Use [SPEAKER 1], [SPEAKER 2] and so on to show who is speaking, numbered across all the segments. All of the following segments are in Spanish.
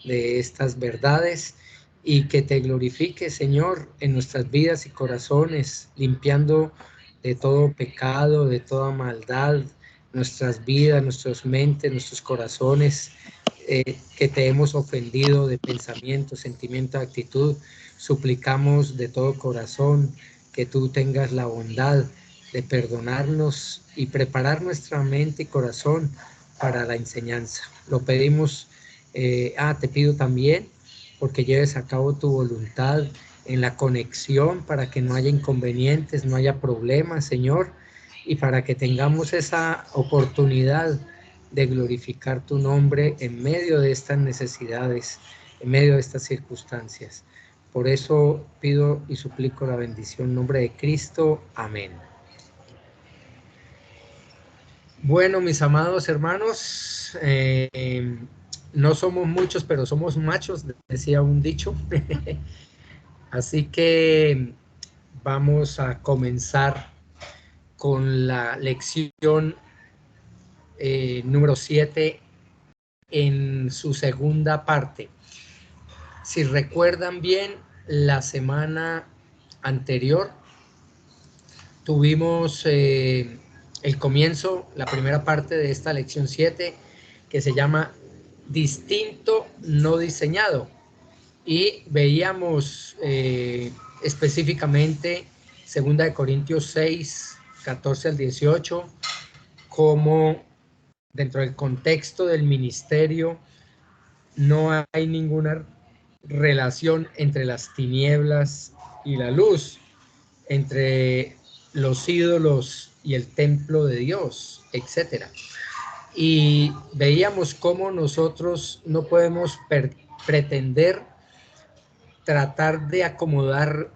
[SPEAKER 1] de estas verdades y que te glorifique, Señor, en nuestras vidas y corazones, limpiando de todo pecado, de toda maldad, nuestras vidas, nuestras mentes, nuestros corazones, que te hemos ofendido de pensamiento, sentimiento, actitud. Suplicamos de todo corazón que tú tengas la bondad de perdonarnos y preparar nuestra mente y corazón para la enseñanza. Lo pedimos, te pido también porque lleves a cabo tu voluntad en la conexión para que no haya inconvenientes, no haya problemas, Señor, y para que tengamos esa oportunidad de glorificar tu nombre en medio de estas necesidades, en medio de estas circunstancias. Por eso pido y suplico la bendición en nombre de Cristo. Amén. Bueno, mis amados hermanos, no somos muchos, pero somos machos, decía un dicho. Así que vamos a comenzar con la lección número 7 en su segunda parte. Si recuerdan bien, la semana anterior tuvimos el comienzo, la primera parte de esta lección 7, que se llama Distinto no diseñado. Y veíamos específicamente 2 Corintios 6, 14 al 18, cómo dentro del contexto del ministerio no hay ninguna relación entre las tinieblas y la luz, entre los ídolos y el templo de Dios, etc. Y veíamos cómo nosotros no podemos pretender tratar de acomodar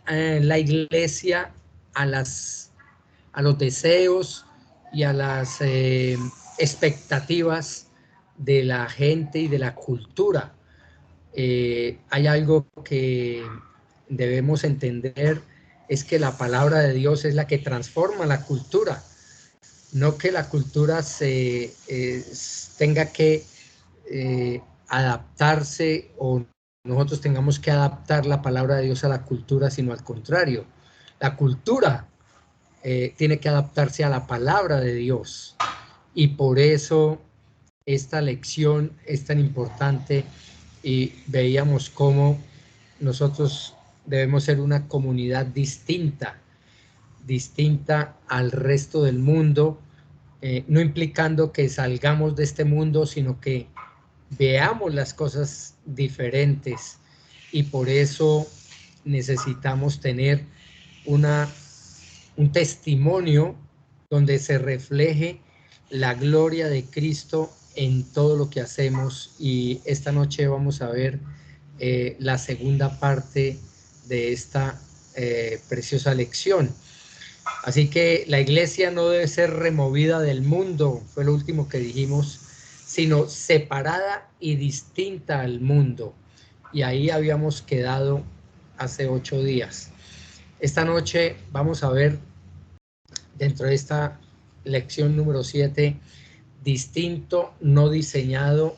[SPEAKER 1] la iglesia a los deseos y a las expectativas de la gente y de la cultura. Hay algo que debemos entender, es que la palabra de Dios es la que transforma la cultura, no que la cultura tenga que adaptarse o nosotros tengamos que adaptar la palabra de Dios a la cultura, sino al contrario. La cultura tiene que adaptarse a la palabra de Dios. Y por eso esta lección es tan importante y veíamos cómo nosotros debemos ser una comunidad distinta al resto del mundo, no implicando que salgamos de este mundo, sino que veamos las cosas diferentes, y por eso necesitamos tener un testimonio donde se refleje la gloria de Cristo en todo lo que hacemos. Y esta noche vamos a ver la segunda parte de esta preciosa lección. Así que la iglesia no debe ser removida del mundo, fue lo último que dijimos, sino separada y distinta al mundo. Y ahí habíamos quedado hace 8 días. Esta noche vamos a ver, dentro de esta lección número 7, distinto, no diseñado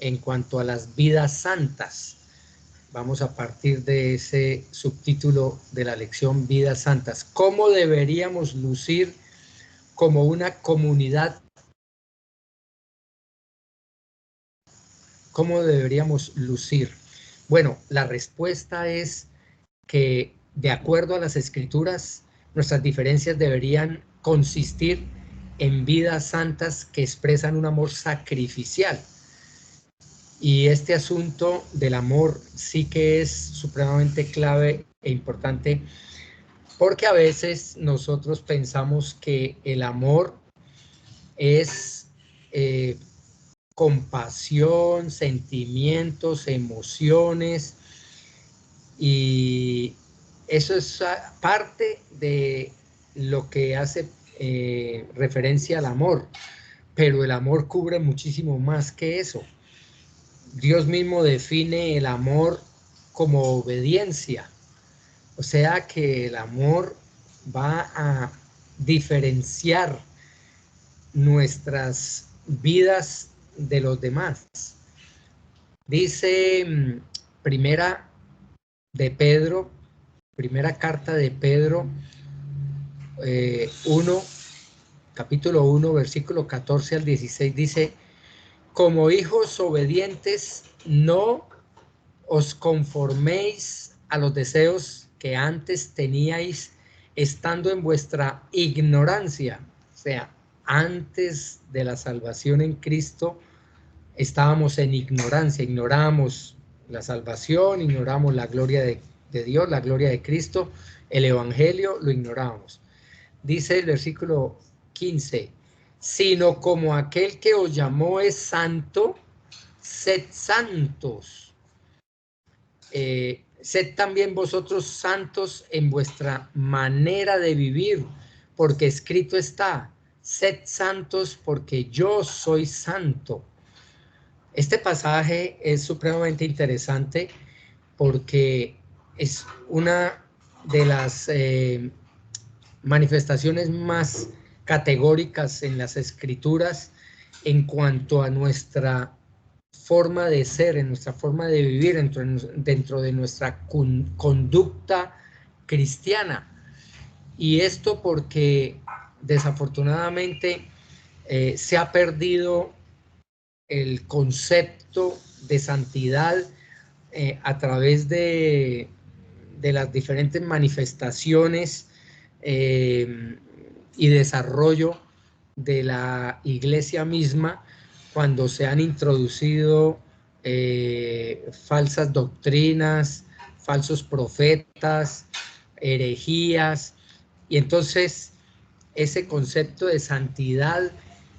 [SPEAKER 1] en cuanto a las vidas santas. Vamos a partir de ese subtítulo de la lección, Vidas Santas. ¿Cómo deberíamos lucir como una comunidad? ¿Cómo deberíamos lucir? Bueno, la respuesta es que, de acuerdo a las Escrituras, nuestras diferencias deberían consistir en vidas santas que expresan un amor sacrificial. Y este asunto del amor sí que es supremamente clave e importante, porque a veces nosotros pensamos que el amor es compasión, sentimientos, emociones, y eso es parte de lo que hace referencia al amor, pero el amor cubre muchísimo más que eso. Dios mismo define el amor como obediencia, o sea que el amor va a diferenciar nuestras vidas de los demás. Dice primera de Pedro, primera carta de Pedro 1, capítulo 1, versículo 14 al 16, dice: como hijos obedientes, no os conforméis a los deseos que antes teníais estando en vuestra ignorancia. O sea, antes de la salvación en Cristo estábamos en ignorancia, ignorábamos la salvación, ignorábamos la gloria de Dios, la gloria de Cristo, el evangelio lo ignorábamos. Dice el versículo 15, sino como aquel que os llamó es santo, sed santos. Sed también vosotros santos en vuestra manera de vivir, porque escrito está, sed santos porque yo soy santo. Este pasaje es supremamente interesante porque es una de las manifestaciones más categóricas en las escrituras en cuanto a nuestra forma de ser, en nuestra forma de vivir, dentro de nuestra conducta cristiana. Y esto porque desafortunadamente se ha perdido el concepto de santidad a través de las diferentes manifestaciones y desarrollo de la iglesia misma, cuando se han introducido falsas doctrinas, falsos profetas, herejías, y entonces ese concepto de santidad,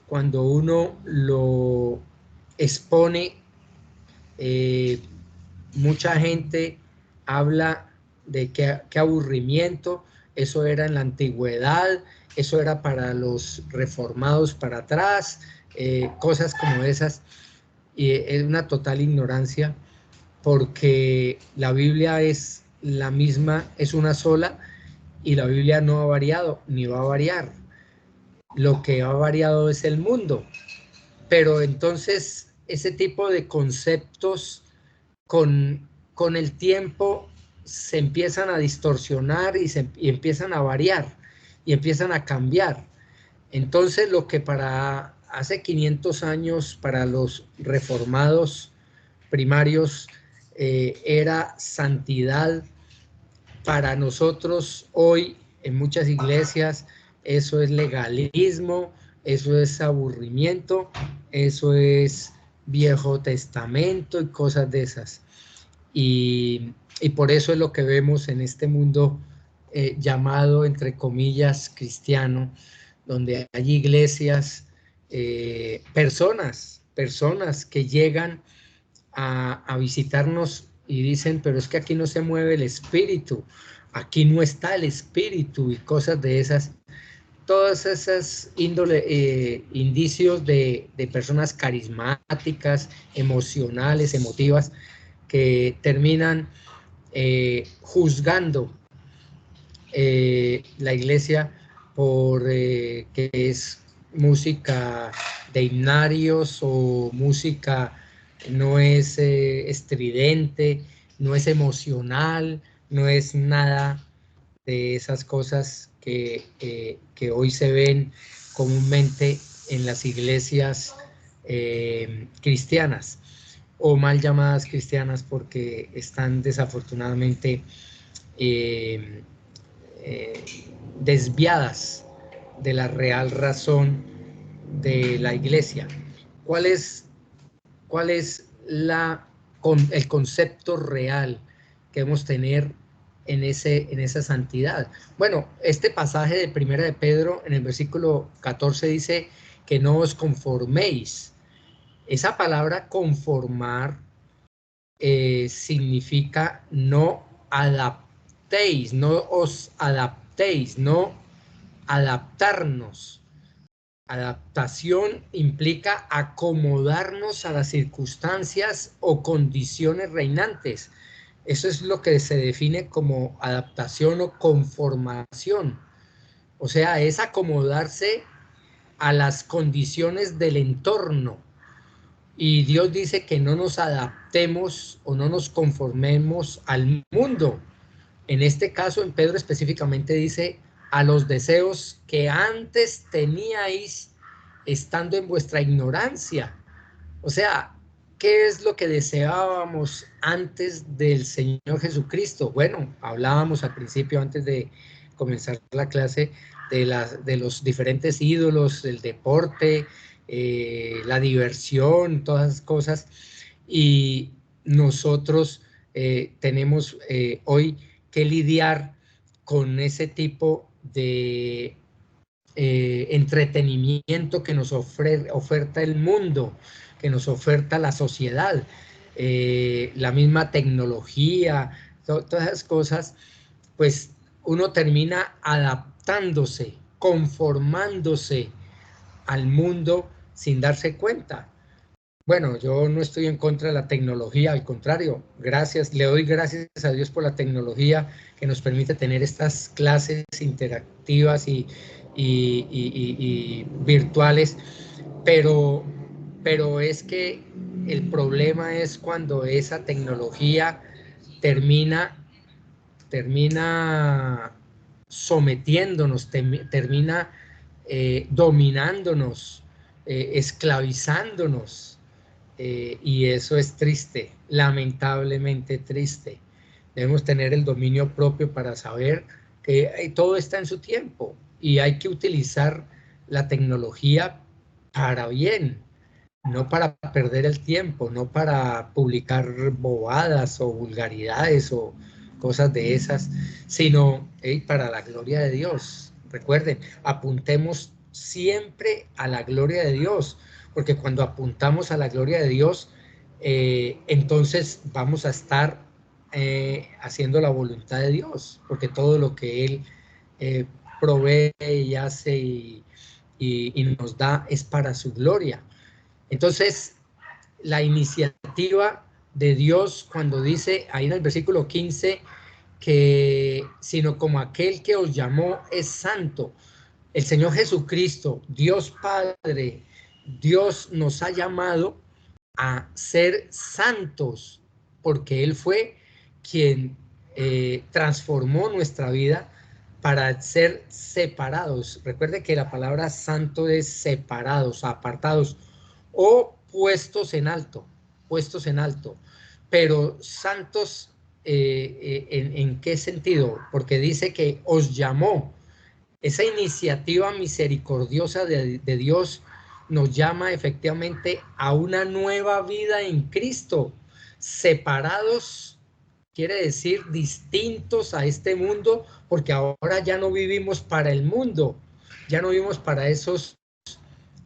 [SPEAKER 1] cuando uno lo expone, mucha gente habla de qué aburrimiento, eso era en la antigüedad, eso era para los reformados para atrás, cosas como esas, y es una total ignorancia, porque la Biblia es la misma, es una sola, y la Biblia no ha variado, ni va a variar. Lo que ha variado es el mundo. Pero entonces ese tipo de conceptos con el tiempo se empiezan a distorsionar y empiezan a variar y empiezan a cambiar. Entonces lo que para hace 500 años para los reformados primarios era santidad, para nosotros hoy en muchas iglesias eso es legalismo, eso es aburrimiento, eso es Viejo Testamento y cosas de esas. Y por eso es lo que vemos en este mundo llamado, entre comillas, cristiano, donde hay iglesias, personas que llegan a visitarnos y dicen, pero es que aquí no se mueve el espíritu, aquí no está el espíritu y cosas de esas. Todas esas indicios de personas carismáticas, emocionales, emotivas, que terminan juzgando la iglesia por que es música de himnarios o música no es estridente, no es emocional, no es nada de esas cosas que hoy se ven comúnmente en las iglesias cristianas o mal llamadas cristianas, porque están desafortunadamente desviadas de la real razón de la iglesia. ¿Cuál es el concepto real que debemos tener en esa santidad? Bueno, este pasaje de Primera de Pedro en el versículo 14 dice que no os conforméis. Esa palabra conformar significa no adaptéis, no os adaptéis, no adaptarnos. Adaptación implica acomodarnos a las circunstancias o condiciones reinantes. Eso es lo que se define como adaptación o conformación. O sea, es acomodarse a las condiciones del entorno. Y Dios dice que no nos adaptemos o no nos conformemos al mundo. En este caso, en Pedro específicamente dice, a los deseos que antes teníais estando en vuestra ignorancia. O sea, ¿qué es lo que deseábamos antes del Señor Jesucristo? Bueno, hablábamos al principio, antes de comenzar la clase, de los diferentes ídolos, el deporte, la diversión, todas esas cosas. Y nosotros tenemos hoy que lidiar con ese tipo de entretenimiento que nos oferta el mundo, que nos oferta la sociedad, la misma tecnología, todas esas cosas, pues uno termina adaptándose, conformándose al mundo sin darse cuenta. Bueno, yo no estoy en contra de la tecnología, al contrario, gracias, le doy gracias a Dios por la tecnología que nos permite tener estas clases interactivas y virtuales, pero, pero es que el problema es cuando esa tecnología termina sometiéndonos, termina dominándonos, esclavizándonos. Y eso es triste, lamentablemente triste. Debemos tener el dominio propio para saber que todo está en su tiempo y hay que utilizar la tecnología para bien, no para perder el tiempo, no para publicar bobadas o vulgaridades o cosas de esas, sino para la gloria de Dios. Recuerden, apuntemos siempre a la gloria de Dios, porque cuando apuntamos a la gloria de Dios, entonces vamos a estar haciendo la voluntad de Dios, porque todo lo que Él provee y hace y nos da es para su gloria. Entonces, la iniciativa de Dios cuando dice ahí en el versículo 15 que sino como aquel que os llamó es santo, el Señor Jesucristo, Dios Padre, Dios nos ha llamado a ser santos, porque Él fue quien transformó nuestra vida para ser separados. Recuerde que la palabra santo es separados, apartados o puestos en alto. Pero santos, ¿en qué sentido? Porque dice que os llamó. Esa iniciativa misericordiosa de Dios nos llama efectivamente a una nueva vida en Cristo, separados, quiere decir distintos a este mundo, porque ahora ya no vivimos para el mundo, ya no vivimos para esos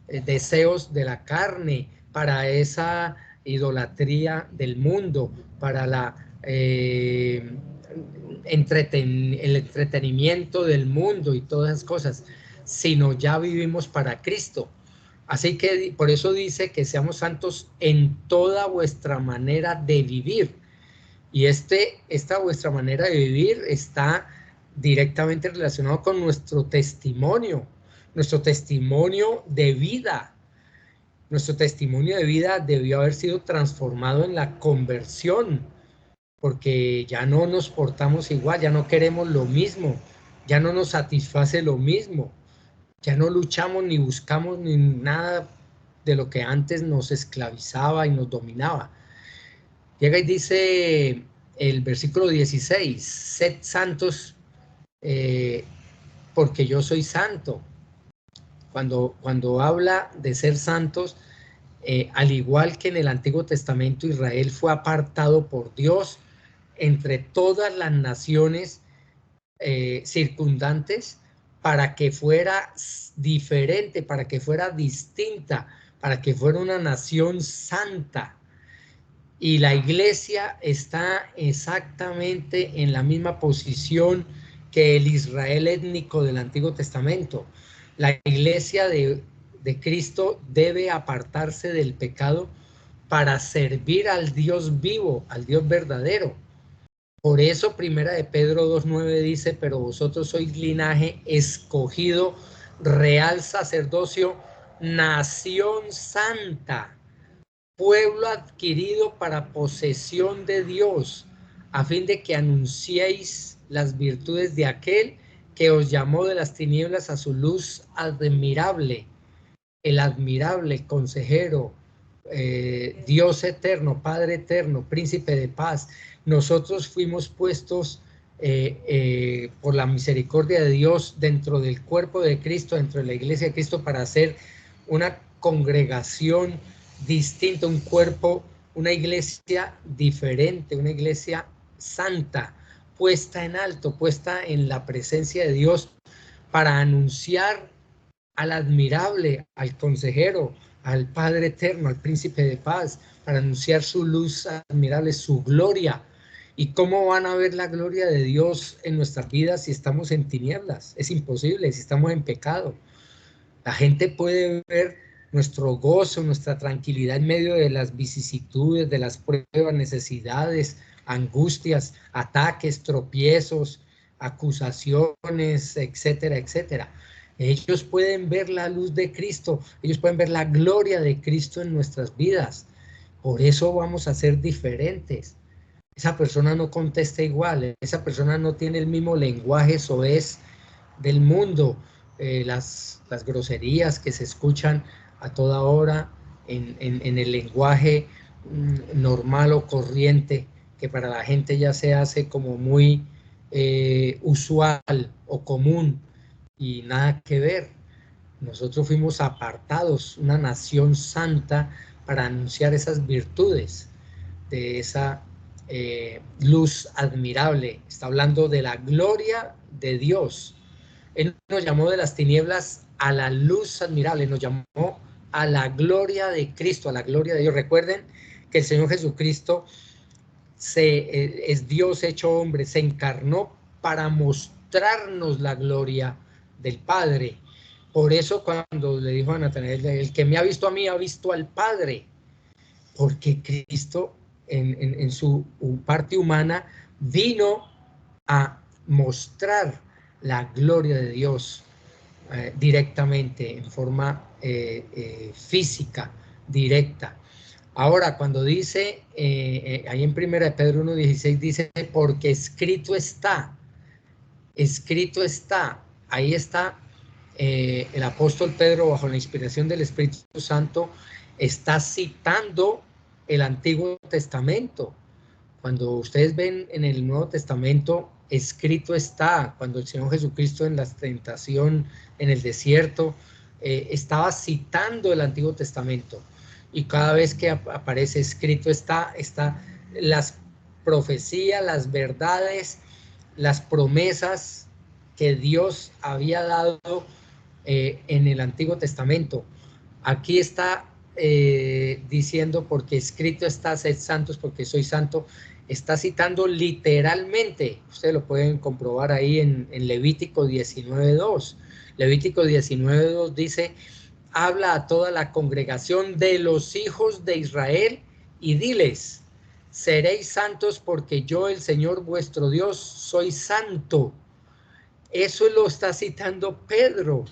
[SPEAKER 1] deseos de la carne, para esa idolatría del mundo, para el entretenimiento del mundo y todas esas cosas, sino ya vivimos para Cristo. Así que por eso dice que seamos santos en toda vuestra manera de vivir. Y esta vuestra manera de vivir está directamente relacionado con nuestro testimonio de vida. Nuestro testimonio de vida debió haber sido transformado en la conversión, porque ya no nos portamos igual, ya no queremos lo mismo, ya no nos satisface lo mismo, ya no luchamos ni buscamos ni nada de lo que antes nos esclavizaba y nos dominaba. Llega y dice el versículo 16, sed santos porque yo soy santo. Cuando habla de ser santos, al igual que en el Antiguo Testamento, Israel fue apartado por Dios entre todas las naciones circundantes para que fuera diferente, para que fuera distinta, para que fuera una nación santa. Y la iglesia está exactamente en la misma posición que el Israel étnico del Antiguo Testamento. La iglesia de Cristo debe apartarse del pecado para servir al Dios vivo, al Dios verdadero. Por eso Primera de Pedro 2:9 dice, pero vosotros sois linaje escogido, real sacerdocio, nación santa, pueblo adquirido para posesión de Dios, a fin de que anunciéis las virtudes de aquel que os llamó de las tinieblas a su luz admirable, el admirable consejero, Dios eterno, Padre eterno, príncipe de paz. Nosotros fuimos puestos por la misericordia de Dios dentro del cuerpo de Cristo, dentro de la iglesia de Cristo, para hacer una congregación distinta, un cuerpo, una iglesia diferente, una iglesia santa, puesta en alto, puesta en la presencia de Dios, para anunciar al admirable, al consejero, al Padre eterno, al príncipe de paz, para anunciar su luz admirable, su gloria. ¿Y cómo van a ver la gloria de Dios en nuestras vidas si estamos en tinieblas? Es imposible, si estamos en pecado. La gente puede ver nuestro gozo, nuestra tranquilidad en medio de las vicisitudes, de las pruebas, necesidades, angustias, ataques, tropiezos, acusaciones, etcétera, etcétera. Ellos pueden ver la luz de Cristo, ellos pueden ver la gloria de Cristo en nuestras vidas. Por eso vamos a ser diferentes. Esa persona no contesta igual, esa persona no tiene el mismo lenguaje soez del mundo, las groserías que se escuchan a toda hora en el lenguaje normal o corriente, que para la gente ya se hace como muy usual o común, y nada que ver. Nosotros fuimos apartados, una nación santa, para anunciar esas virtudes de esa luz admirable. Está hablando de la gloria de Dios. Él nos llamó de las tinieblas a la luz admirable, nos llamó a la gloria de Cristo, a la gloria de Dios. Recuerden que el Señor Jesucristo es Dios hecho hombre, se encarnó para mostrarnos la gloria del Padre. Por eso cuando le dijo a Natanael, el que me ha visto a mí ha visto al Padre, porque Cristo en su parte humana vino a mostrar la gloria de Dios directamente, en forma física, directa. Ahora, cuando dice, ahí en 1 Pedro 1:16 dice, porque escrito está, ahí está el apóstol Pedro, bajo la inspiración del Espíritu Santo, está citando el Antiguo Testamento. Cuando ustedes ven en el Nuevo Testamento, escrito está, cuando el Señor Jesucristo en la tentación en el desierto estaba citando el Antiguo Testamento, y cada vez que aparece escrito está las profecías, las verdades, las promesas que Dios había dado en el Antiguo Testamento. Aquí está diciendo, porque escrito está, sed santos porque soy santo. Está citando literalmente, ustedes lo pueden comprobar ahí en Levítico 19:2. Levítico 19:2 dice, habla a toda la congregación de los hijos de Israel y diles, seréis santos porque yo, el Señor vuestro Dios, soy santo. Eso lo está citando Pedro,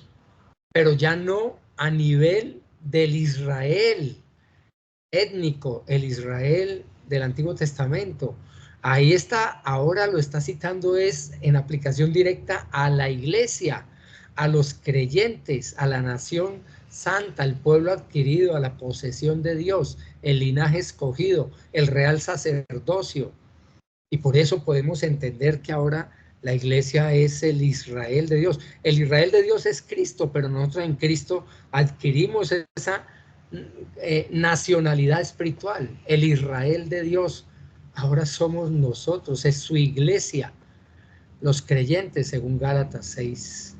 [SPEAKER 1] pero ya no a nivel del Israel étnico, el Israel del Antiguo Testamento. Ahí está, ahora lo está citando es en aplicación directa a la iglesia, a los creyentes, a la nación santa, al pueblo adquirido, a la posesión de Dios, el linaje escogido, el real sacerdocio. Y por eso podemos entender que ahora la iglesia es el Israel de Dios. El Israel de Dios es Cristo, pero nosotros en Cristo adquirimos esa nacionalidad espiritual. El Israel de Dios ahora somos nosotros, es su iglesia, los creyentes, según Gálatas 6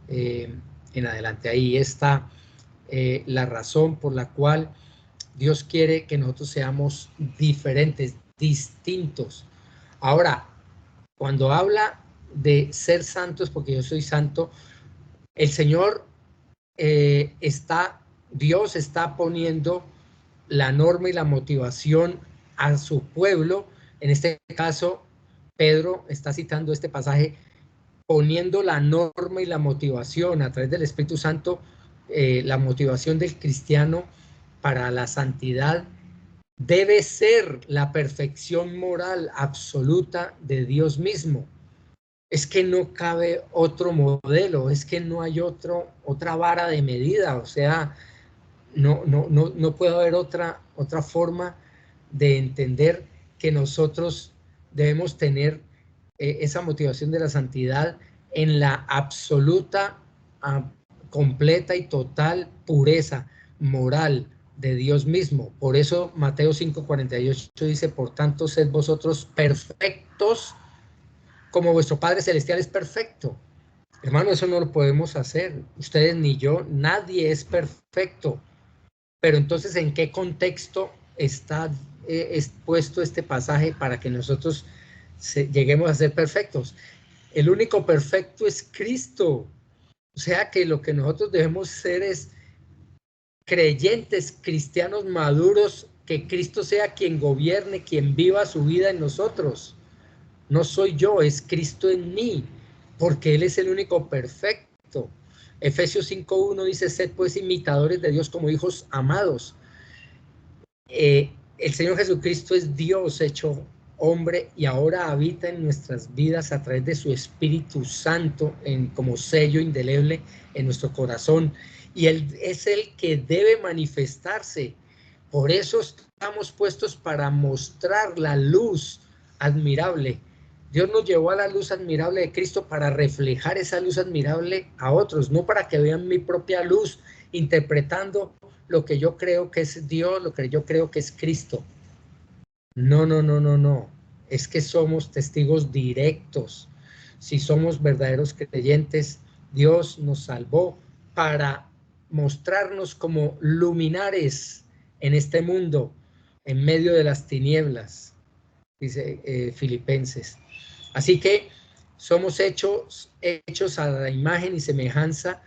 [SPEAKER 1] en adelante. Ahí está la razón por la cual Dios quiere que nosotros seamos diferentes, distintos. Ahora, cuando habla de ser santos, porque yo soy santo, el Señor Dios está poniendo la norma y la motivación a su pueblo. En este caso, Pedro está citando este pasaje, poniendo la norma y la motivación a través del Espíritu Santo, la motivación del cristiano para la santidad debe ser la perfección moral absoluta de Dios mismo. Es que no cabe otro modelo, es que no hay otra vara de medida, o sea, no puede haber otra forma de entender que nosotros debemos tener esa motivación de la santidad en la absoluta, completa y total pureza moral de Dios mismo. Por eso Mateo 5:48 dice, por tanto, sed vosotros perfectos como vuestro Padre Celestial es perfecto. Hermano, eso no lo podemos hacer. Ustedes ni yo, nadie es perfecto. Pero entonces, ¿en qué contexto está puesto este pasaje para que nosotros lleguemos a ser perfectos? El único perfecto es Cristo. O sea que lo que nosotros debemos ser es creyentes, cristianos maduros, que Cristo sea quien gobierne, quien viva su vida en nosotros. No soy yo, es Cristo en mí, porque Él es el único perfecto. Efesios 5:1 dice, sed pues imitadores de Dios como hijos amados. El Señor Jesucristo es Dios hecho hombre y ahora habita en nuestras vidas a través de su Espíritu Santo como sello indeleble en nuestro corazón. Y Él es el que debe manifestarse. Por eso estamos puestos para mostrar la luz admirable. Dios nos llevó a la luz admirable de Cristo para reflejar esa luz admirable a otros, no para que vean mi propia luz interpretando lo que yo creo que es Dios, lo que yo creo que es Cristo. No. Es que somos testigos directos. Si somos verdaderos creyentes, Dios nos salvó para mostrarnos como luminares en este mundo, en medio de las tinieblas, dice Filipenses. Así que somos hechos a la imagen y semejanza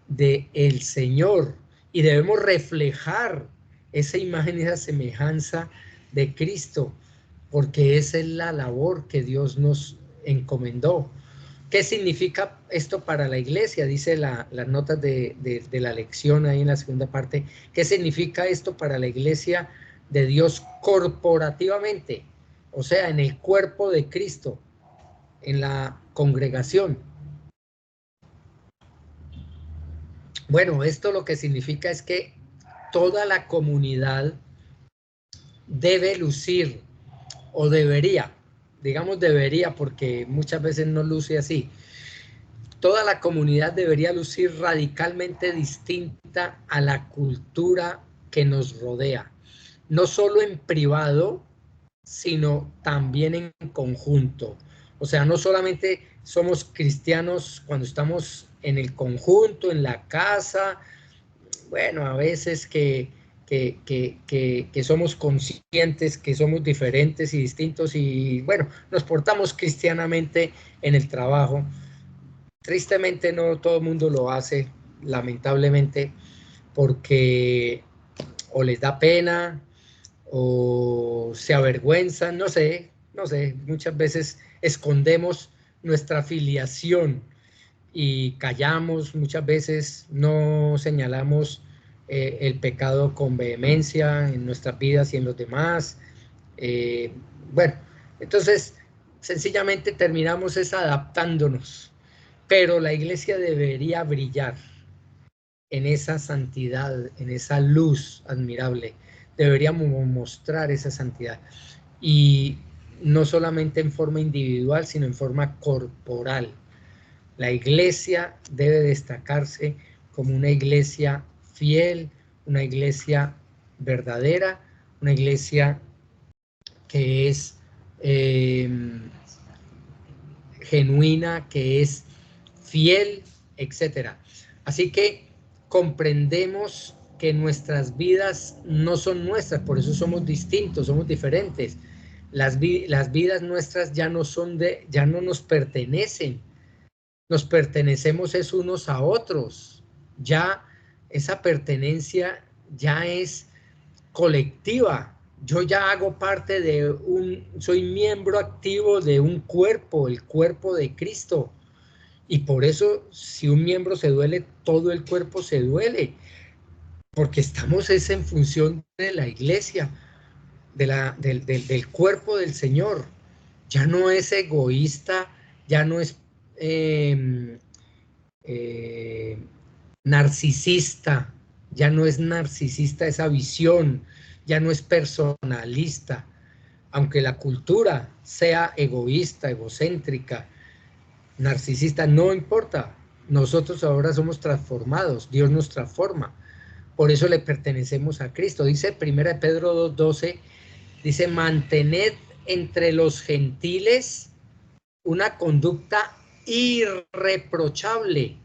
[SPEAKER 1] de el Señor y debemos reflejar esa imagen y esa semejanza de Cristo, porque esa es la labor que Dios nos encomendó. ¿Qué significa esto para la iglesia? Dice las notas de la lección ahí en la segunda parte. ¿Qué significa esto para la iglesia de Dios corporativamente? O sea, en el cuerpo de Cristo, en la congregación. Bueno, esto lo que significa es que toda la comunidad debe lucir, o debería, digamos debería porque muchas veces no luce así, toda la comunidad debería lucir radicalmente distinta a la cultura que nos rodea, no solo en privado, sino también en conjunto. O sea, no solamente somos cristianos cuando estamos en el conjunto, en la casa, bueno, a veces que somos conscientes, que somos diferentes y distintos y bueno, nos portamos cristianamente en el trabajo. Tristemente no todo el mundo lo hace, lamentablemente, porque o les da pena o se avergüenzan, no sé, muchas veces escondemos nuestra filiación y callamos, muchas veces no señalamos el pecado con vehemencia en nuestras vidas y en los demás. Bueno, entonces sencillamente terminamos es adaptándonos, pero la iglesia debería brillar en esa santidad, en esa luz admirable. Deberíamos mostrar esa santidad. Y no solamente en forma individual, sino en forma corporal. La iglesia debe destacarse como una iglesia fiel, una iglesia verdadera, una iglesia que es genuina, que es fiel, etcétera. Así que comprendemos que nuestras vidas no son nuestras, por eso somos distintos, somos diferentes. Las vidas nuestras ya no nos pertenecen, nos pertenecemos es unos a otros. Ya esa pertenencia ya es colectiva. Yo ya hago parte soy miembro activo de un cuerpo, el cuerpo de Cristo. Y por eso, si un miembro se duele, todo el cuerpo se duele. Porque estamos en función de la iglesia. del cuerpo del Señor. Ya no es egoísta, ya no es narcisista, ya no es narcisista esa visión, ya no es personalista, aunque la cultura sea egoísta, egocéntrica, narcisista, no importa, nosotros ahora somos transformados, Dios nos transforma, por eso le pertenecemos a Cristo. Dice 1 Pedro 2:12, dice, mantened entre los gentiles una conducta irreprochable,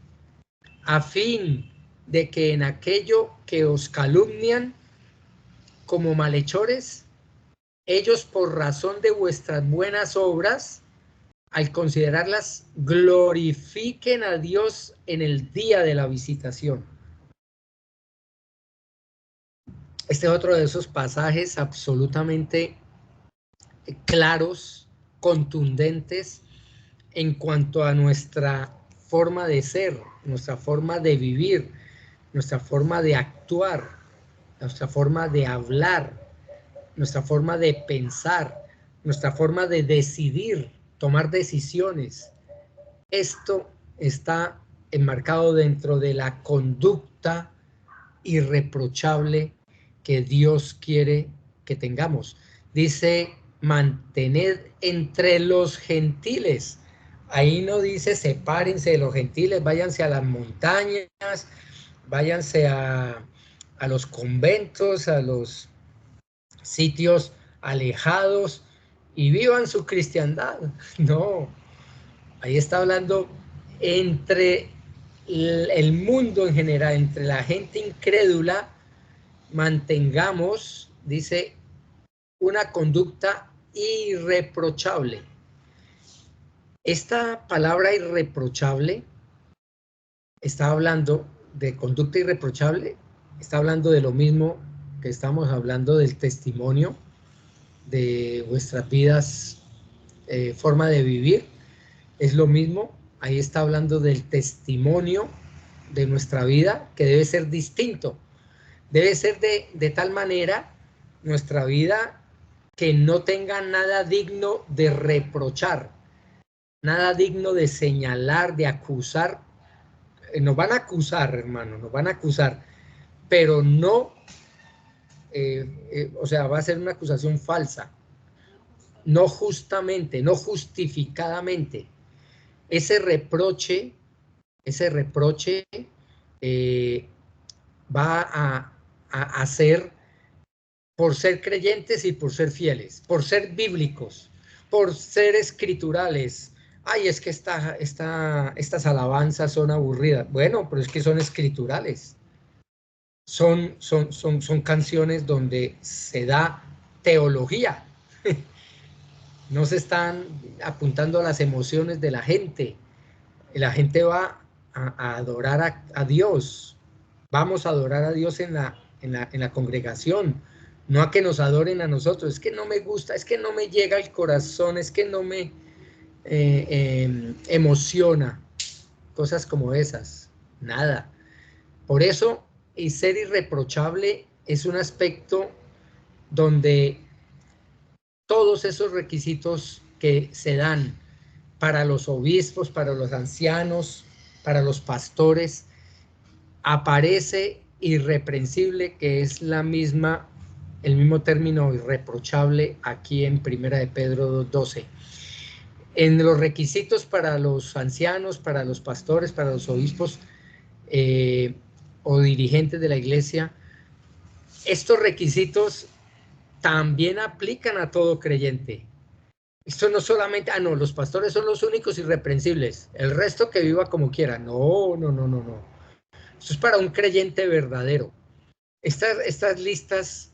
[SPEAKER 1] a fin de que en aquello que os calumnian como malhechores, ellos por razón de vuestras buenas obras, al considerarlas, glorifiquen a Dios en el día de la visitación. Este es otro de esos pasajes absolutamente claros, contundentes, en cuanto a nuestra forma de ser, nuestra forma de vivir, nuestra forma de actuar, nuestra forma de hablar, nuestra forma de pensar, nuestra forma de decidir, tomar decisiones. Esto está enmarcado dentro de la conducta irreprochable que Dios quiere que tengamos. Dice, mantened entre los gentiles. Ahí no dice sepárense de los gentiles, váyanse a las montañas, váyanse a los conventos, a los sitios alejados y vivan su cristiandad. No, ahí está hablando entre el mundo en general, entre la gente incrédula, mantengamos, dice, una conducta irreprochable. Esta palabra irreprochable está hablando de conducta irreprochable, está hablando de lo mismo que estamos hablando del testimonio de vuestras vidas, forma de vivir, es lo mismo. Ahí está hablando del testimonio de nuestra vida, que debe ser distinto, debe ser de tal manera nuestra vida que no tenga nada digno de reprochar, nada digno de señalar, de acusar. Nos van a acusar, hermano, nos van a acusar, pero no, o sea, va a ser una acusación falsa, no justamente, no justificadamente. Ese reproche va a ser por ser creyentes y por ser fieles, por ser bíblicos, por ser escriturales. Ay, es que estas alabanzas son aburridas. Bueno, pero es que son escriturales. Son canciones donde se da teología. No se están apuntando a las emociones de la gente. La gente va a adorar a Dios. Vamos a adorar a Dios en la congregación, no a que nos adoren a nosotros. Es que no me gusta, es que no me llega al corazón, es que no me emociona. Cosas como esas, nada. Por eso, y ser irreprochable es un aspecto donde todos esos requisitos que se dan para los obispos, para los ancianos, para los pastores, aparece irreprensible, que es el mismo término irreprochable aquí en 1 de Pedro 2:12. En los requisitos para los ancianos, para los pastores, para los obispos o dirigentes de la iglesia, estos requisitos también aplican a todo creyente. Esto no solamente, no, los pastores son los únicos irreprensibles, el resto que viva como quiera. No. Esto es para un creyente verdadero. Estas listas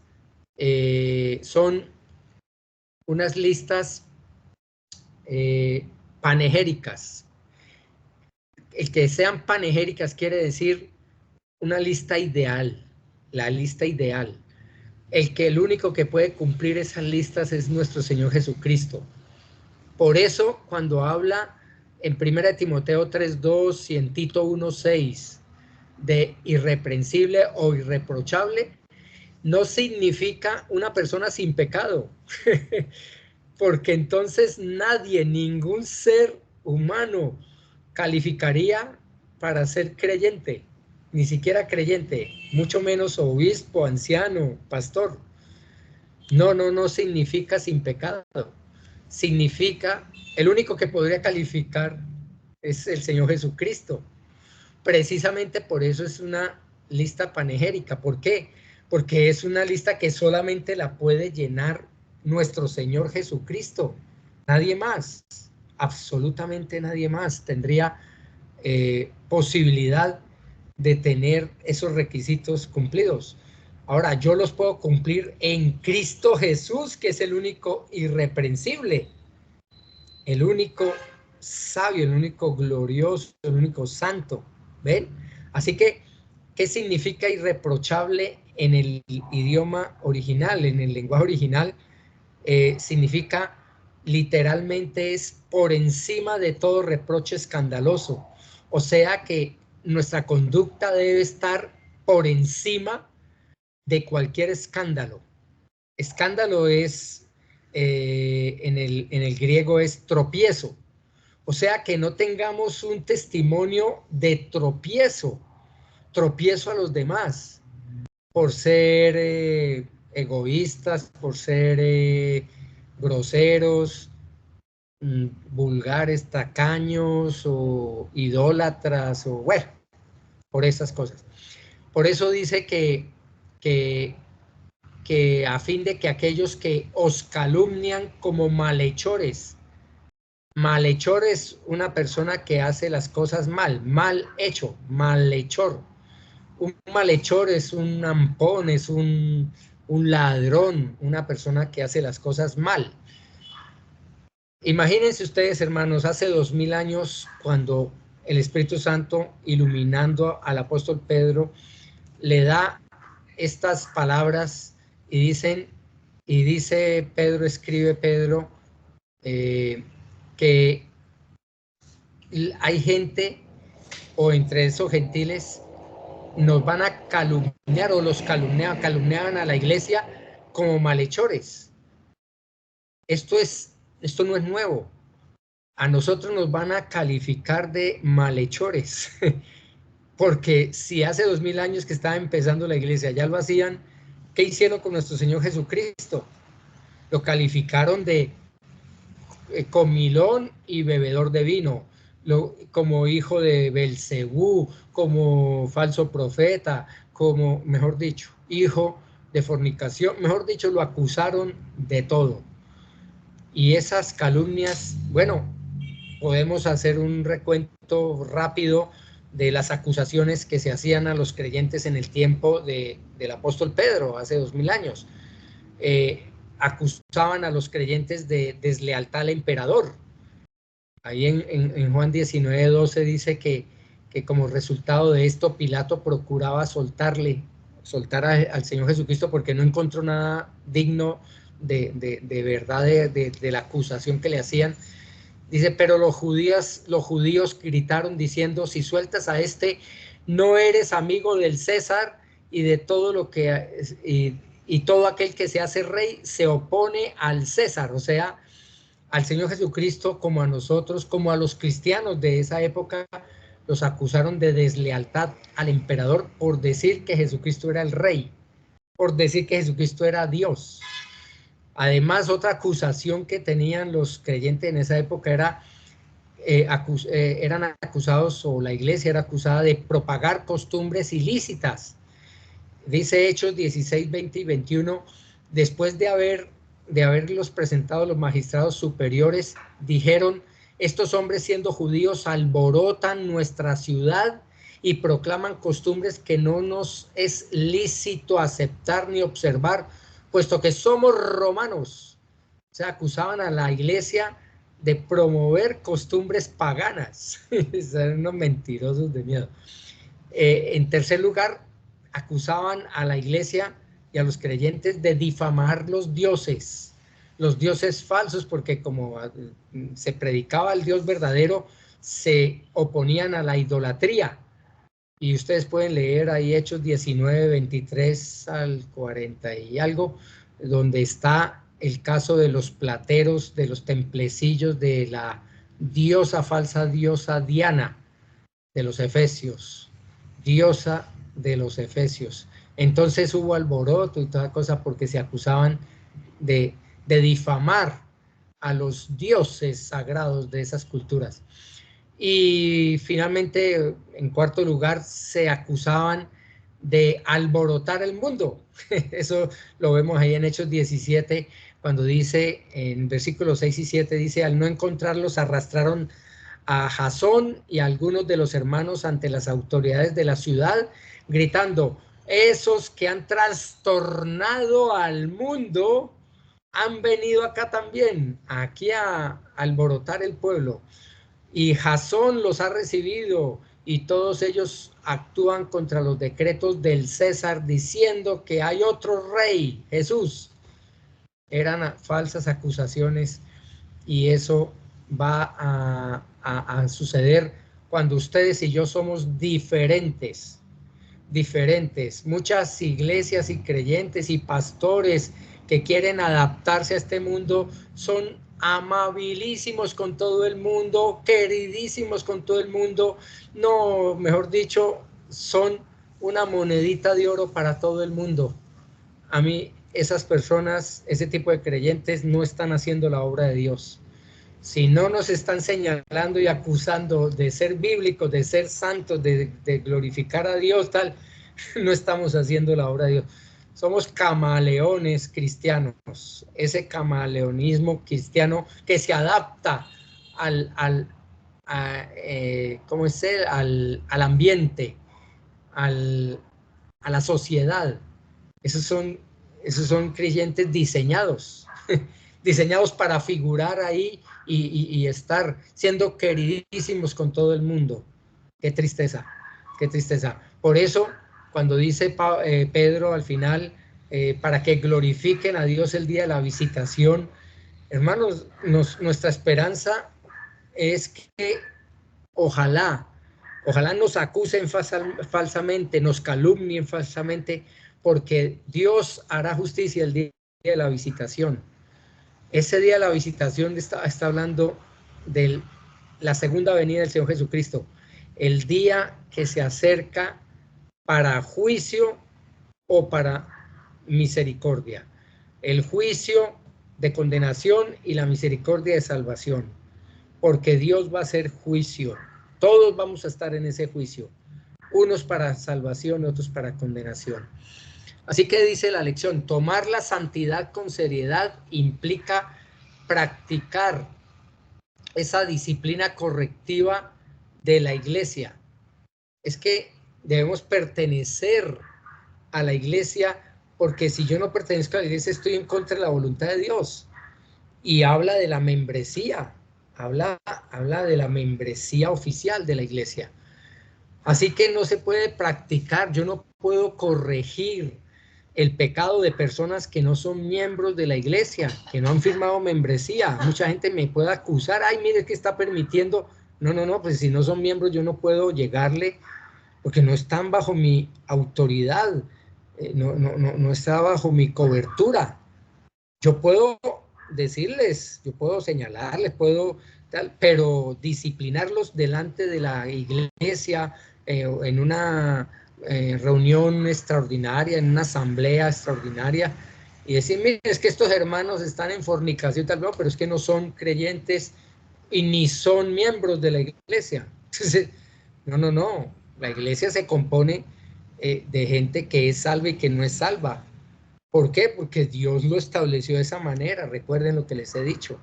[SPEAKER 1] son unas listas panegíricas. El que sean panegíricas quiere decir una lista ideal, la lista ideal. El único que puede cumplir esas listas es nuestro Señor Jesucristo. Por eso, cuando habla en 1 Timoteo 3:2 y en Tito 1:6 de irreprensible o irreprochable, no significa una persona sin pecado, porque entonces nadie, ningún ser humano calificaría para ser creyente, ni siquiera creyente, mucho menos obispo, anciano, pastor. No, no, no significa sin pecado. Significa, el único que podría calificar es el Señor Jesucristo. Precisamente por eso es una lista panegírica. ¿Por qué? Porque es una lista que solamente la puede llenar nuestro Señor Jesucristo. Nadie más, absolutamente nadie más tendría posibilidad de tener esos requisitos cumplidos. Ahora, yo los puedo cumplir en Cristo Jesús, que es el único irreprensible, el único sabio, el único glorioso, el único santo. ¿Ven? Así que, ¿qué significa irreprochable en el idioma original, en el lenguaje original? Significa, literalmente es por encima de todo reproche escandaloso. O sea que nuestra conducta debe estar por encima de cualquier escándalo. Escándalo es, en el griego es tropiezo. O sea que no tengamos un testimonio de tropiezo, tropiezo a los demás, por ser egoístas, por ser groseros, vulgares, tacaños o idólatras, o bueno, por esas cosas. Por eso dice que, que a fin de que aquellos que os calumnian como malhechores, malhechor es una persona que hace las cosas mal, mal hecho, malhechor. Un malhechor es un ampón, es un ladrón, una persona que hace las cosas mal. Imagínense ustedes, hermanos, hace 2000 años, cuando el Espíritu Santo, iluminando al apóstol Pedro, le da estas palabras y dice Pedro, escribe Pedro, que hay gente, o entre esos gentiles, nos van a calumniar o los calumniaban a la iglesia como malhechores. Esto no es nuevo. A nosotros nos van a calificar de malhechores, porque si hace 2000 años que estaba empezando la iglesia ya lo hacían, ¿qué hicieron con nuestro Señor Jesucristo? Lo calificaron de comilón y bebedor de vino, como hijo de Belcebú, como falso profeta, como, mejor dicho, hijo de fornicación, mejor dicho, lo acusaron de todo. Y esas calumnias, bueno, podemos hacer un recuento rápido de las acusaciones que se hacían a los creyentes en el tiempo del apóstol Pedro, hace 2000 años. Acusaban a los creyentes de deslealtad al emperador. Ahí en Juan 19:12 dice que como resultado de esto Pilato procuraba soltar al Señor Jesucristo porque no encontró nada digno de verdad de la acusación que le hacían. Dice, pero los judíos gritaron diciendo, si sueltas a este, no eres amigo del César, y de todo lo que y todo aquel que se hace rey se opone al César, o sea, al Señor Jesucristo, como a nosotros, como a los cristianos de esa época, los acusaron de deslealtad al emperador por decir que Jesucristo era el rey, por decir que Jesucristo era Dios. Además, otra acusación que tenían los creyentes en esa época era, eran acusados, o la iglesia era acusada de propagar costumbres ilícitas. Dice Hechos 16, 20 y 21, después de haberlos presentado los magistrados superiores, dijeron, estos hombres siendo judíos alborotan nuestra ciudad y proclaman costumbres que no nos es lícito aceptar ni observar, puesto que somos romanos. O sea, acusaban a la iglesia de promover costumbres paganas. Son unos mentirosos de miedo. En tercer lugar, acusaban a la iglesia y a los creyentes de difamar los dioses falsos, porque como se predicaba el Dios verdadero, se oponían a la idolatría. Y ustedes pueden leer ahí Hechos 19, 23 al 40 y algo, donde está el caso de los plateros, de los templecillos de la diosa, falsa diosa Diana de los Efesios, diosa de los Efesios. Entonces hubo alboroto y toda cosa porque se acusaban de difamar a los dioses sagrados de esas culturas. Y finalmente, en cuarto lugar, se acusaban de alborotar el mundo. Eso lo vemos ahí en Hechos 17, cuando dice, en versículos 6 y 7, dice, al no encontrarlos arrastraron a Jasón y a algunos de los hermanos ante las autoridades de la ciudad, gritando, esos que han trastornado al mundo han venido acá también, aquí a alborotar el pueblo. Y Jasón los ha recibido y todos ellos actúan contra los decretos del César diciendo que hay otro rey, Jesús. Eran falsas acusaciones y eso va a suceder cuando ustedes y yo somos diferentes. Muchas iglesias y creyentes y pastores que quieren adaptarse a este mundo son amabilísimos con todo el mundo, queridísimos con todo el mundo, no, mejor dicho, son una monedita de oro para todo el mundo. A mí esas personas, ese tipo de creyentes no están haciendo la obra de Dios. Si no nos están señalando y acusando de ser bíblicos, de ser santos, de glorificar a Dios, tal, no estamos haciendo la obra de Dios. Somos camaleones cristianos, ese camaleonismo cristiano que se adapta ¿cómo es al ambiente, a la sociedad. Esos son creyentes diseñados, diseñados para figurar ahí y estar siendo queridísimos con todo el mundo. Qué tristeza, qué tristeza. Por eso, cuando dice Pedro al final, para que glorifiquen a Dios el día de la visitación, hermanos, nuestra esperanza es que ojalá nos acusen falsamente, nos calumnien falsamente, porque Dios hará justicia el día de la visitación. Ese día de la visitación está hablando de la segunda venida del Señor Jesucristo, el día que se acerca para juicio o para misericordia. El juicio de condenación y la misericordia de salvación, porque Dios va a hacer juicio. Todos vamos a estar en ese juicio, unos para salvación, otros para condenación. Así que dice la lección, tomar la santidad con seriedad implica practicar esa disciplina correctiva de la iglesia. Es que debemos pertenecer a la iglesia, porque si yo no pertenezco a la iglesia estoy en contra de la voluntad de Dios. Y habla de la membresía, habla de la membresía oficial de la iglesia. Así que no se puede practicar, yo no puedo corregir el pecado de personas que no son miembros de la iglesia, que no han firmado membresía. Mucha gente me puede acusar, ay, mire que está permitiendo. No, pues si no son miembros yo no puedo llegarle, porque no están bajo mi autoridad, no está bajo mi cobertura. Yo puedo decirles, yo puedo señalarles, puedo tal, pero disciplinarlos delante de la iglesia, en una reunión extraordinaria, en una asamblea extraordinaria, y decir, mire, es que estos hermanos están en fornicación, tal vez, pero es que no son creyentes y ni son miembros de la iglesia. No, la iglesia se compone de gente que es salva y que no es salva. ¿Por qué? Porque Dios lo estableció de esa manera. Recuerden lo que les he dicho.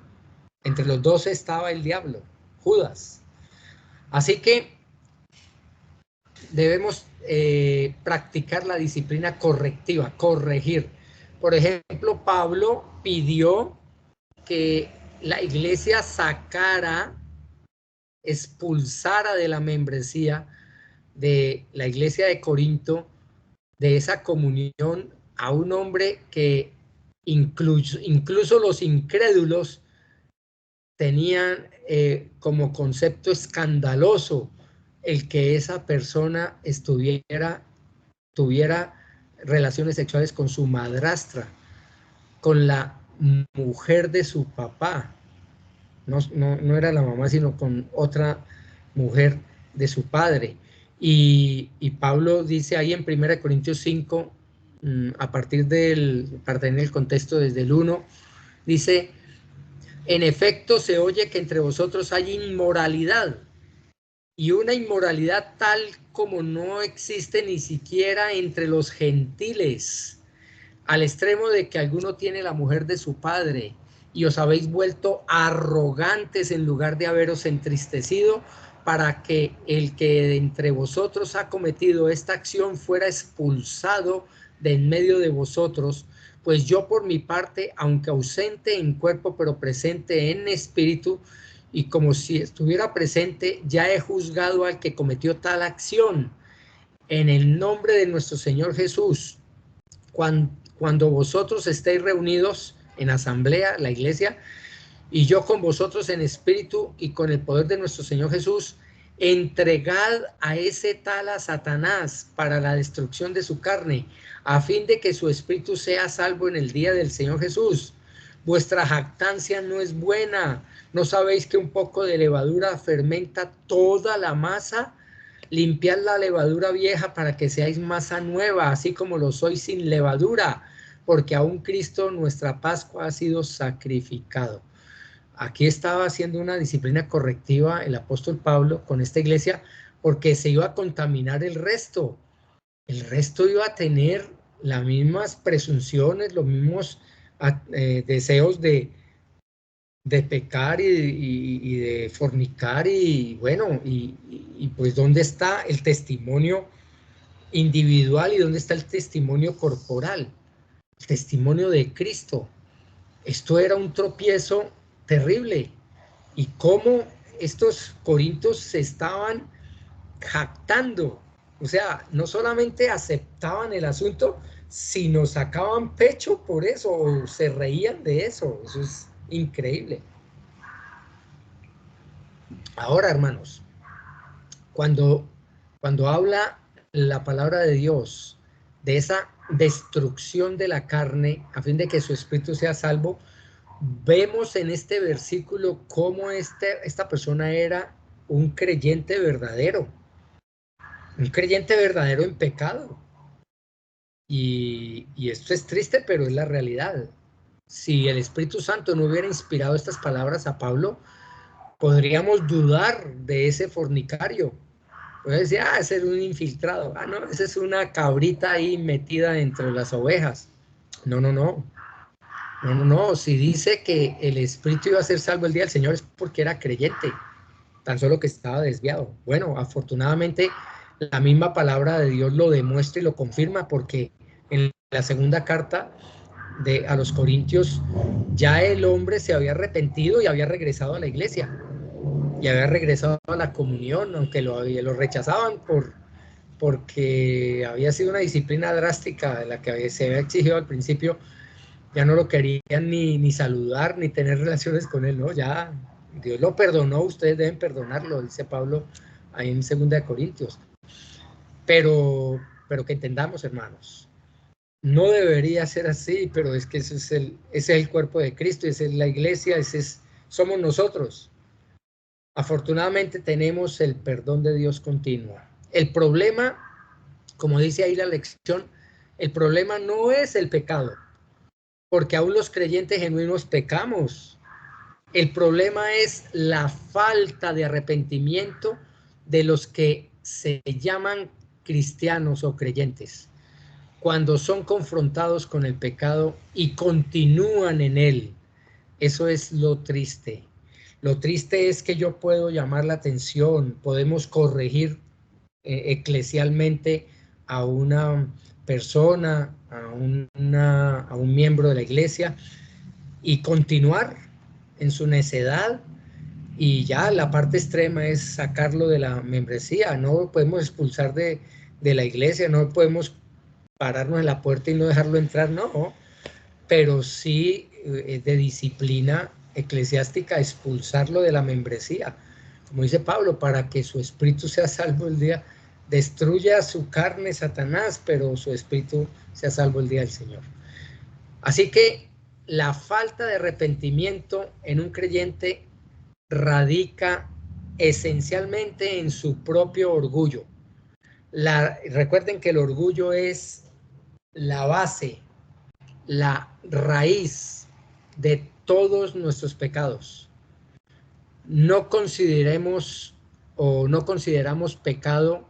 [SPEAKER 1] Entre los 12 estaba el diablo, Judas. Así que debemos practicar la disciplina correctiva, corregir. Por ejemplo, Pablo pidió que la iglesia sacara, expulsara de la membresía de la iglesia de Corinto, de esa comunión, a un hombre que incluso los incrédulos tenían como concepto escandaloso el que esa persona tuviera relaciones sexuales con su madrastra, con la mujer de su papá. No era la mamá, sino con otra mujer de su padre. Y Pablo dice ahí en 1 Corintios 5, para tener el contexto desde el 1, dice: en efecto se oye que entre vosotros hay inmoralidad, y una inmoralidad tal como no existe ni siquiera entre los gentiles, al extremo de que alguno tiene la mujer de su padre, y os habéis vuelto arrogantes en lugar de haberos entristecido, para que el que de entre vosotros ha cometido esta acción fuera expulsado de en medio de vosotros. Pues yo por mi parte, aunque ausente en cuerpo, pero presente en espíritu, y como si estuviera presente, ya he juzgado al que cometió tal acción. En el nombre de nuestro Señor Jesús, cuando vosotros estéis reunidos en asamblea, la iglesia, y yo con vosotros en espíritu y con el poder de nuestro Señor Jesús, entregad a ese tal a Satanás para la destrucción de su carne, a fin de que su espíritu sea salvo en el día del Señor Jesús. Vuestra jactancia no es buena. ¿No sabéis que un poco de levadura fermenta toda la masa? Limpiad la levadura vieja para que seáis masa nueva, así como lo sois sin levadura, porque aún Cristo, nuestra Pascua, ha sido sacrificado. Aquí estaba haciendo una disciplina correctiva el apóstol Pablo con esta iglesia, porque se iba a contaminar el resto. El resto iba a tener las mismas presunciones, los mismos deseos de pecar y de fornicar, y bueno, y pues ¿dónde está el testimonio individual y dónde está el testimonio corporal? El testimonio de Cristo. Esto era un tropiezo terrible. Y cómo estos corintios se estaban jactando. O sea, no solamente aceptaban el asunto, sino sacaban pecho por eso, o se reían de eso. Eso es increíble. Ahora, hermanos, cuando habla la palabra de Dios de esa destrucción de la carne a fin de que su espíritu sea salvo, vemos en este versículo cómo esta persona era un creyente verdadero en pecado. Y esto es triste, pero es la realidad. Si el Espíritu Santo no hubiera inspirado estas palabras a Pablo, podríamos dudar de ese fornicario. Podríamos decir, ese es un infiltrado. No, esa es una cabrita ahí metida entre las ovejas. No, no, no. No, no, no. Si dice que el Espíritu iba a ser salvo el día del Señor es porque era creyente, tan solo que estaba desviado. Bueno, afortunadamente la misma palabra de Dios lo demuestra y lo confirma, porque en la segunda carta a los Corintios ya el hombre se había arrepentido y había regresado a la iglesia y había regresado a la comunión, aunque lo rechazaban porque había sido una disciplina drástica de la que se había exigido al principio. Ya no lo querían ni saludar ni tener relaciones con él, ¿no? Ya Dios lo perdonó, ustedes deben perdonarlo, dice Pablo ahí en 2 Corintios. Pero que entendamos, hermanos, no debería ser así, pero es que ese es el cuerpo de Cristo, esa es la iglesia, somos nosotros. Afortunadamente tenemos el perdón de Dios continuo. El problema, como dice ahí la lección, el problema no es el pecado, porque aún los creyentes genuinos pecamos. El problema es la falta de arrepentimiento de los que se llaman cristianos o creyentes, cuando son confrontados con el pecado y continúan en él. Eso es lo triste. Lo triste es que yo puedo llamar la atención, podemos corregir eclesialmente a una persona, a un miembro de la iglesia, y continuar en su necedad, y ya la parte extrema es sacarlo de la membresía. No podemos expulsar de la iglesia, no podemos pararnos en la puerta y no dejarlo entrar, no, pero sí de disciplina eclesiástica expulsarlo de la membresía, como dice Pablo, para que su espíritu sea salvo el día, destruya su carne Satanás, pero su espíritu sea salvo el día del Señor. Así que la falta de arrepentimiento en un creyente radica esencialmente en su propio orgullo. Recuerden que el orgullo es la base, la raíz de todos nuestros pecados. No consideramos pecado,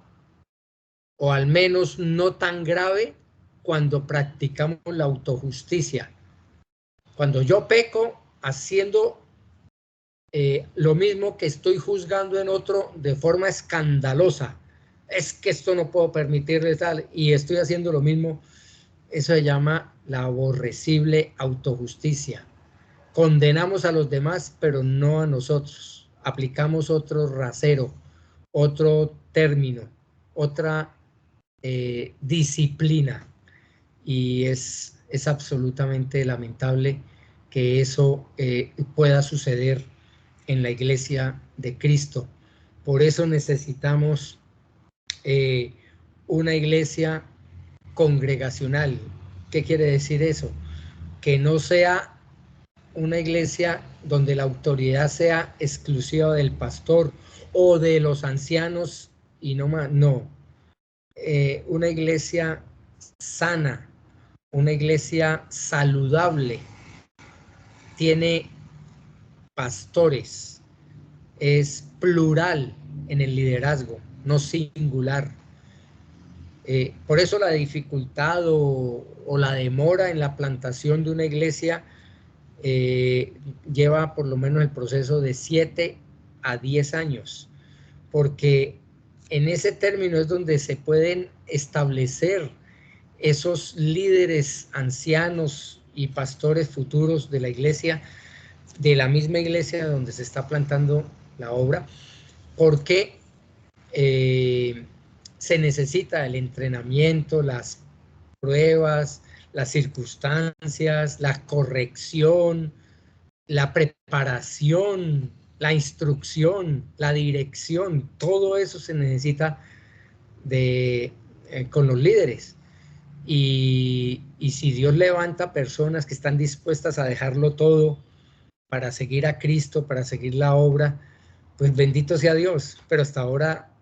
[SPEAKER 1] o al menos no tan grave, cuando practicamos la autojusticia. Cuando yo peco haciendo lo mismo que estoy juzgando en otro de forma escandalosa, es que esto no puedo permitirle tal, y estoy haciendo lo mismo, eso se llama la aborrecible autojusticia. Condenamos a los demás, pero no a nosotros. Aplicamos otro rasero, otro término, otra disciplina, y es absolutamente lamentable que eso pueda suceder en la iglesia de Cristo. Por eso necesitamos una iglesia congregacional. ¿Qué quiere decir eso? Que no sea una iglesia donde la autoridad sea exclusiva del pastor o de los ancianos y no más, no. Una iglesia sana, una iglesia saludable, tiene pastores, es plural en el liderazgo, no singular. Por eso la dificultad o la demora en la plantación de una iglesia lleva por lo menos el proceso de 7 a 10 años, porque en ese término es donde se pueden establecer esos líderes ancianos y pastores futuros de la iglesia, de la misma iglesia donde se está plantando la obra, porque se necesita el entrenamiento, las pruebas, las circunstancias, la corrección, la preparación, la instrucción, la dirección, todo eso se necesita con los líderes. Y si Dios levanta personas que están dispuestas a dejarlo todo para seguir a Cristo, para seguir la obra, pues bendito sea Dios, pero hasta ahora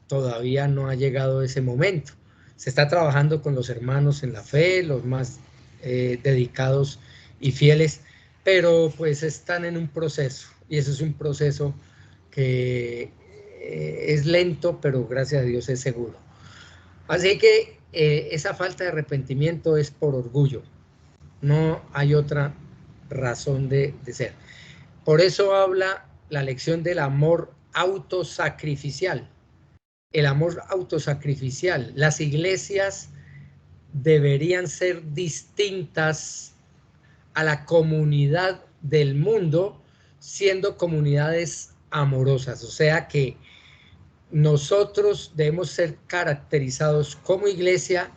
[SPEAKER 1] todavía no ha llegado ese momento. Se está trabajando con los hermanos en la fe, los más dedicados y fieles, pero pues están en un proceso, y eso es un proceso que es lento, pero gracias a Dios es seguro. Así que esa falta de arrepentimiento es por orgullo, no hay otra razón de ser. Por eso habla la lección del amor autosacrificial. El amor autosacrificial. Las iglesias deberían ser distintas a la comunidad del mundo, siendo comunidades amorosas. O sea que nosotros debemos ser caracterizados como iglesia,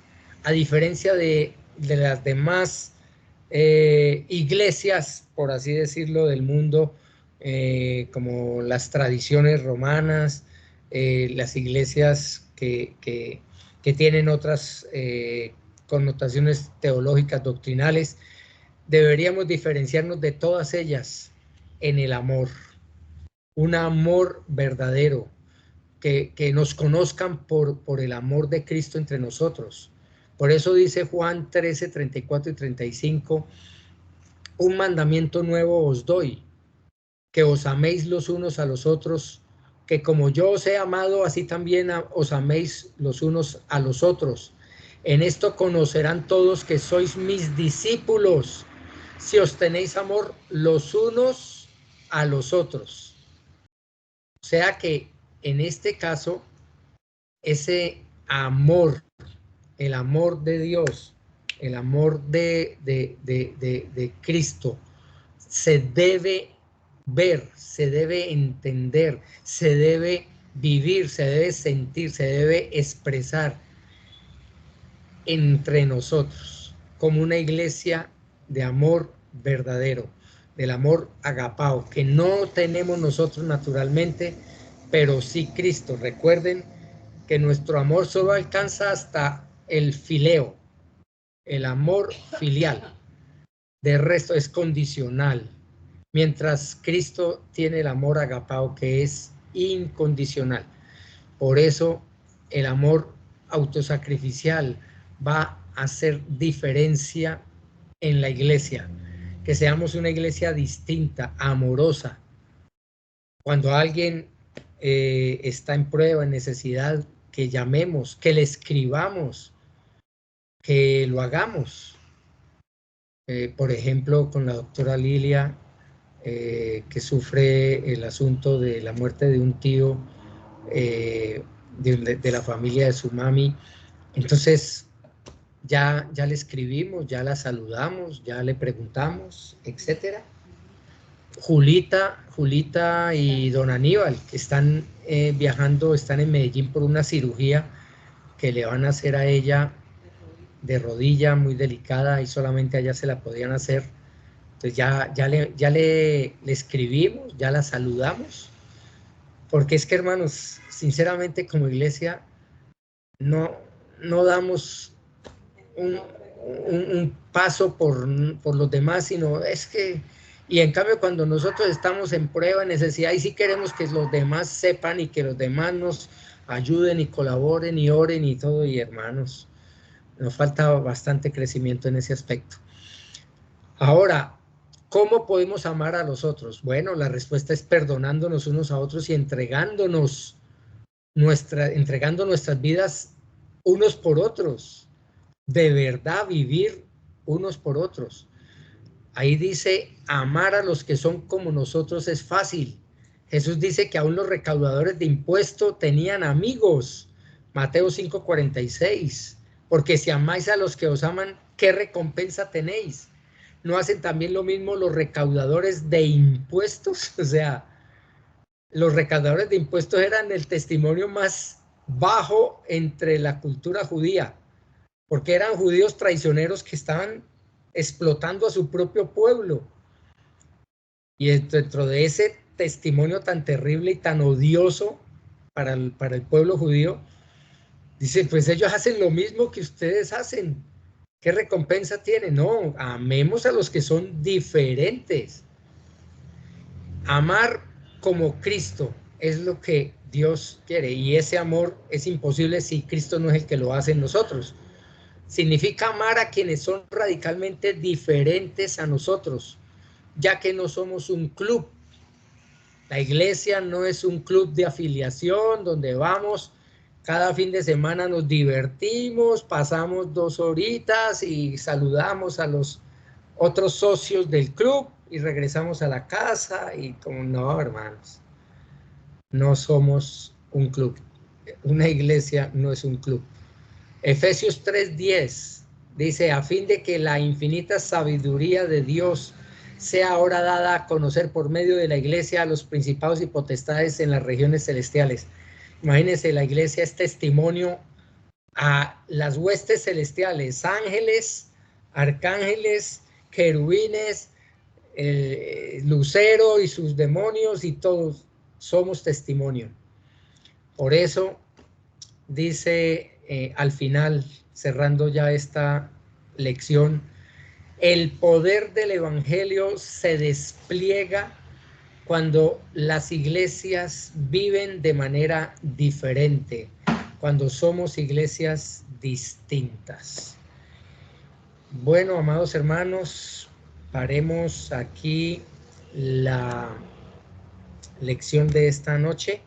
[SPEAKER 1] a diferencia de las demás iglesias, por así decirlo, del mundo, como las tradiciones romanas, las iglesias que tienen otras connotaciones teológicas, doctrinales. Deberíamos diferenciarnos de todas ellas en el amor, un amor verdadero, que nos conozcan por el amor de Cristo entre nosotros. Por eso dice Juan 13, 34 y 35, un mandamiento nuevo os doy, que os améis los unos a los otros, que como yo os he amado, así también os améis los unos a los otros. En esto conocerán todos que sois mis discípulos, si os tenéis amor los unos a los otros. O sea que en este caso, ese amor, el amor de Dios, el amor de Cristo, se debe ver, se debe entender, se debe vivir, se debe sentir, se debe expresar entre nosotros como una iglesia de amor verdadero, del amor agapao, que no tenemos nosotros naturalmente, pero sí Cristo. Recuerden que nuestro amor solo alcanza hasta el fileo, el amor filial. De resto es condicional, mientras Cristo tiene el amor agapao, que es incondicional. Por eso el amor autosacrificial va a hacer diferencia en la iglesia, que seamos una iglesia distinta, amorosa. Cuando alguien está en prueba, en necesidad, que llamemos, que le escribamos, que lo hagamos. Por ejemplo, con la doctora Lilia, que sufre el asunto de la muerte de un tío de la familia de su mami. Entonces, ya le escribimos, ya la saludamos, ya le preguntamos, etcétera. Julita y don Aníbal, que están viajando, están en Medellín por una cirugía que le van a hacer a ella de rodilla muy delicada y solamente a ella se la podían hacer. Entonces ya le escribimos, ya la saludamos, porque es que, hermanos, sinceramente como iglesia no damos un paso por los demás, sino es que, y en cambio cuando nosotros estamos en prueba, en necesidad, y sí queremos que los demás sepan y que los demás nos ayuden y colaboren y oren y todo, y hermanos, nos falta bastante crecimiento en ese aspecto. Ahora, ¿cómo podemos amar a los otros? Bueno, la respuesta es perdonándonos unos a otros y entregando nuestras vidas unos por otros. De verdad vivir unos por otros. Ahí dice, amar a los que son como nosotros es fácil. Jesús dice que aún los recaudadores de impuestos tenían amigos. Mateo 5:46. Porque si amáis a los que os aman, ¿qué recompensa tenéis? ¿No hacen también lo mismo los recaudadores de impuestos? O sea, los recaudadores de impuestos eran el testimonio más bajo entre la cultura judía, porque eran judíos traicioneros que estaban explotando a su propio pueblo. Y dentro de ese testimonio tan terrible y tan odioso para el pueblo judío, dice, pues ellos hacen lo mismo que ustedes hacen. ¿Qué recompensa tienen? No, amemos a los que son diferentes. Amar como Cristo es lo que Dios quiere, y ese amor es imposible si Cristo no es el que lo hace en nosotros. Significa amar a quienes son radicalmente diferentes a nosotros, ya que no somos un club. La iglesia no es un club de afiliación donde vamos cada fin de semana, nos divertimos, pasamos 2 horitas y saludamos a los otros socios del club y regresamos a la casa. Y como no, hermanos, no somos un club. Una iglesia no es un club. Efesios 3:10 dice, a fin de que la infinita sabiduría de Dios sea ahora dada a conocer por medio de la iglesia a los principados y potestades en las regiones celestiales. Imagínense, la iglesia es testimonio a las huestes celestiales, ángeles, arcángeles, querubines, Lucero y sus demonios, y todos somos testimonio. Por eso dice al final, cerrando ya esta lección, el poder del evangelio se despliega cuando las iglesias viven de manera diferente, cuando somos iglesias distintas. Bueno, amados hermanos, paremos aquí la lección de esta noche.